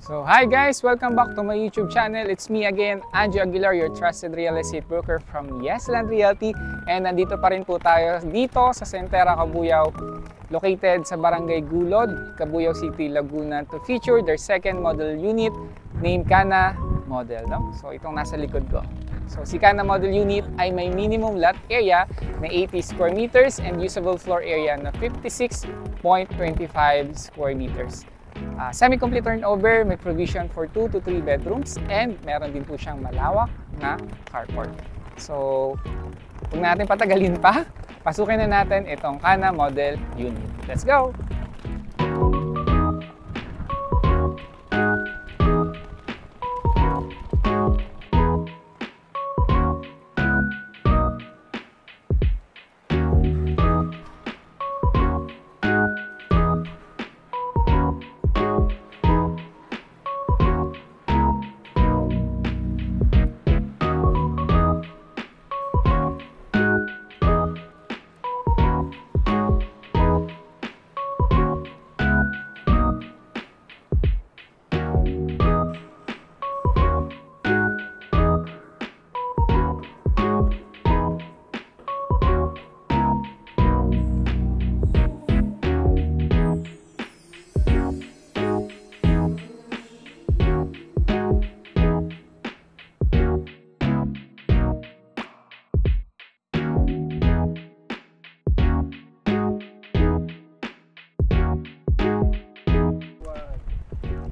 So hi guys! Welcome back to my YouTube channel. It's me again, Anjo Aguilar, your trusted real estate broker from Yesland Realty. And nandito pa rin po tayo dito sa Centera, Cabuyao, located sa Barangay Gulod, Cabuyao City, Laguna, to feature their second model unit named Cana Model. No? So itong nasa likod ko. So si Cana Model Unit ay may minimum lot area na 80 square meters and usable floor area na 56.25 square meters. Semi-complete turnover, may provision for 2 to 3 bedrooms, and meron din po siyang malawak na carport. So, huwag natin patagalin pa, pasukin na natin itong Cana Model Unit. Let's go!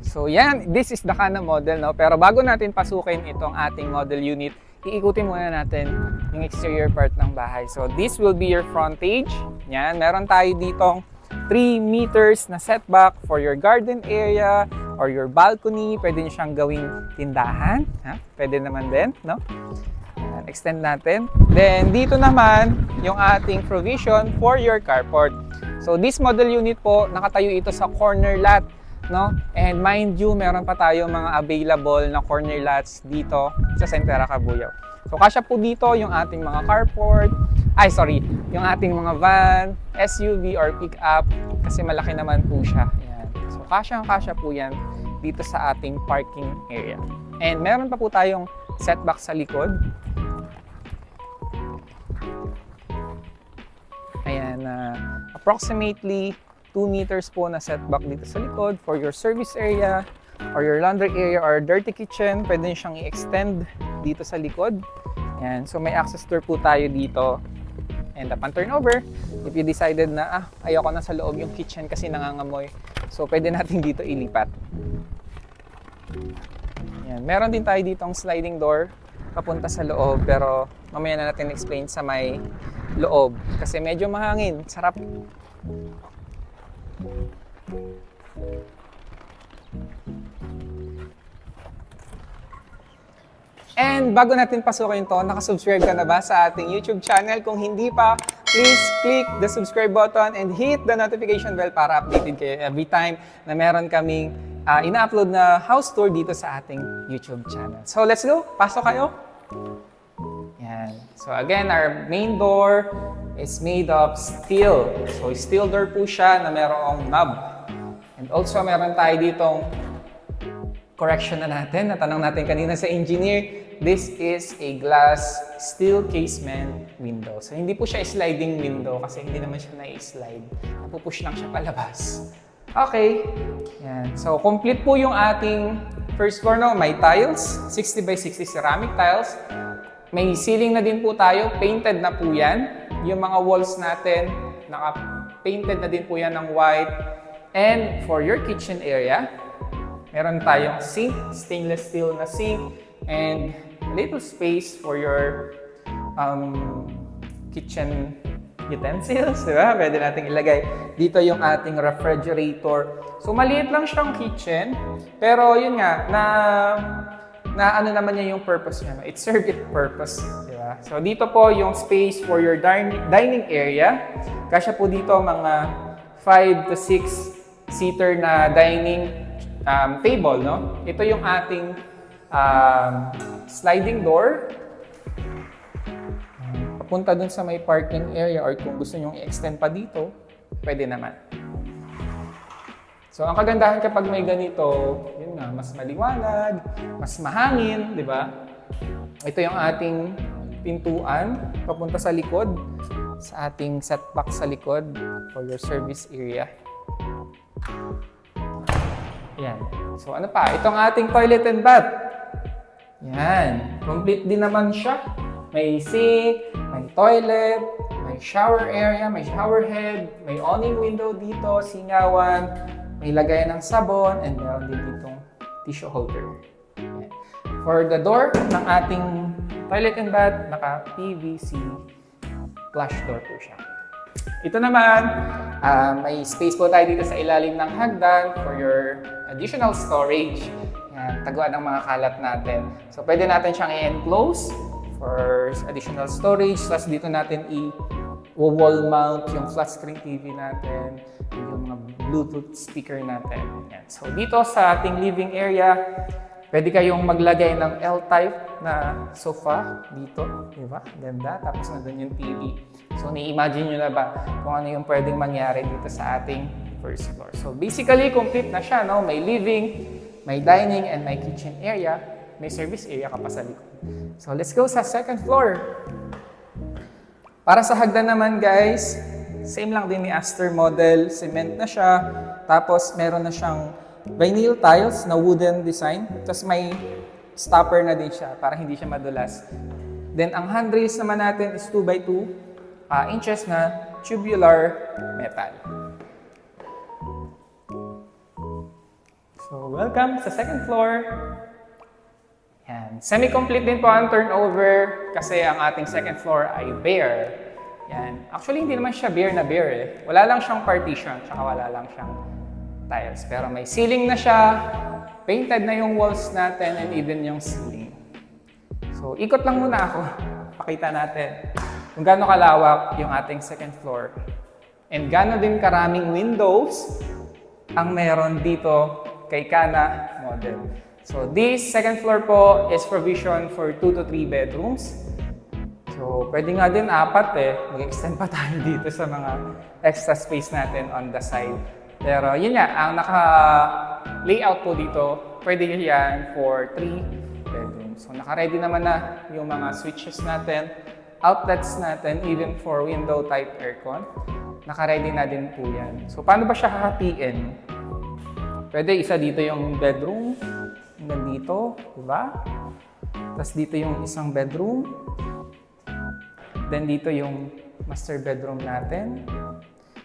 So yan, this is the Cana Model, no? Pero bago natin pasukin itong ating model unit, iikutin muna natin yung exterior part ng bahay. So this will be your frontage. Yan, meron tayo ditong 3 meters na setback for your garden area or your balcony. Pwede nyo siyang gawing tindahan. Ha? Pwede naman din, no? Yan, extend natin. Then dito naman yung ating provision for your carport. So this model unit po, nakatayo ito sa corner lot. No? And mind you, meron pa tayo mga available na corner lots dito sa Centera, Cabuyao. So kasya po dito yung ating mga carport, yung ating mga van, SUV or pick-up kasi malaki naman po siya. Ayan. So kasya po yan dito sa ating parking area. And meron pa po tayong setback sa likod. Ayan, approximately 2 meters po na setback dito sa likod for your service area or your laundry area or dirty kitchen. Pwede nyo siyang i-extend dito sa likod. Yan. So may access door po tayo dito. And upon turnover, if you decided na ayoko na sa loob yung kitchen kasi nangangamoy, so pwede natin dito ilipat. Yan. Meron din tayo ditong sliding door papunta sa loob, pero mamaya na natin explain sa may loob kasi medyo mahangin. Sarap. And bago natin pasukin ito, nakasubscribe ka na ba sa ating YouTube channel? Kung hindi pa, please click the subscribe button and hit the notification bell para updated kayo every time na meron kaming ina-upload na house tour dito sa ating YouTube channel. So let's go! Pasok kayo! Yan. So again, our main door is made of steel. So steel door po siya na merong knob. And also meron tayo ditong correction na natin. Natanong natin kanina sa engineer. This is a glass steel casement window. So hindi po siya sliding window kasi hindi naman siya na-slide. Napupush lang siya palabas. Okay. Yan. So complete po yung ating first floor. No? May tiles, 60 by 60 ceramic tiles. May ceiling na din po tayo. Painted na po yan. Yung mga walls natin, naka-painted na din po yan ng white. And for your kitchen area, meron tayong sink, stainless steel na sink, and little space for your kitchen utensils, di ba? Pwede nating ilagay. Dito yung ating refrigerator. So maliit lang siyang kitchen, pero yun nga, na ano naman niya yung purpose niya. It served its purpose, di ba? So dito po yung space for your dining area. Kasya po dito mga 5 to 6 seater na dining table, no? Ito yung ating sliding door. Papunta dun sa may parking area or kung gusto nyong i-extend pa dito, pwede naman. So, ang kagandahan kapag may ganito, yun nga, mas maliwanag, mas mahangin, di ba? Ito yung ating pintuan, papunta sa likod, sa ating setback sa likod for your service area. Yan. So, ano pa? Itong ating toilet and bath. Yan. Complete din naman siya. May sink, may toilet, may shower area, may shower head, may awning window dito, singawan, may lagayan ng sabon, and meron din ditong tissue holder. Yan. For the door ng ating toilet and bath, naka-PVC flush door po siya. Ito naman, may space po tayo dito sa ilalim ng hagdan for your additional storage. Yan, taguan ng mga kalat natin. So, pwede natin siyang i-enclose for additional storage. Plus, dito natin i-wall mount yung flat screen TV natin, yung mga Bluetooth speaker natin. Yan. So, dito sa ating living area, pwede kayong maglagay ng L-type na sofa dito, di ba? Ganda. Tapos nandun yung TV. So, ni-imagine nyo na ba kung ano yung pwedeng mangyari dito sa ating first floor. So, basically, complete na siya, no? May living, may dining, and may kitchen area. May service area ka pa sa likod. So, let's go sa second floor. Para sa hagdan naman, guys, same lang din ni Aster model. Cement na siya. Tapos, meron na siyang vinyl tiles na wooden design. Tapos may stopper na din siya para hindi siya madulas. Then ang handrails naman natin is 2x2 inches na tubular metal. So welcome sa second floor. Yan. Semi-complete din po ang turnover kasi ang ating second floor ay bare. Yan. Actually hindi naman siya bare na bare eh. Wala lang siyang partition, tsaka wala lang siyang tiles. Pero may ceiling na siya, painted na yung walls natin, and even yung ceiling. So, ikot lang muna ako. Pakita natin kung gaano kalawak yung ating second floor. And gaano din karaming windows ang meron dito kay Kana model. So, this second floor po is provision for 2 to 3 bedrooms. So, pwede nga din 4 eh. Mag-extend pa tayo dito sa mga extra space natin on the side. Pero yun nga, ang naka-layout po dito, pwede yan for 3 bedrooms. So naka-ready naman na yung mga switches natin, outlets natin, even for window type aircon. Naka-ready na din po yan. So paano ba siya hahatiin? Pwede isa dito yung bedroom, hanggang dito, diba? Tapos dito yung isang bedroom. Then dito yung master bedroom natin.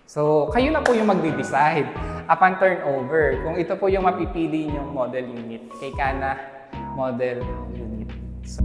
So, kayo na po yung magde-decide upon turnover kung ito po yung mapipili yung model unit kay Kana model unit. So,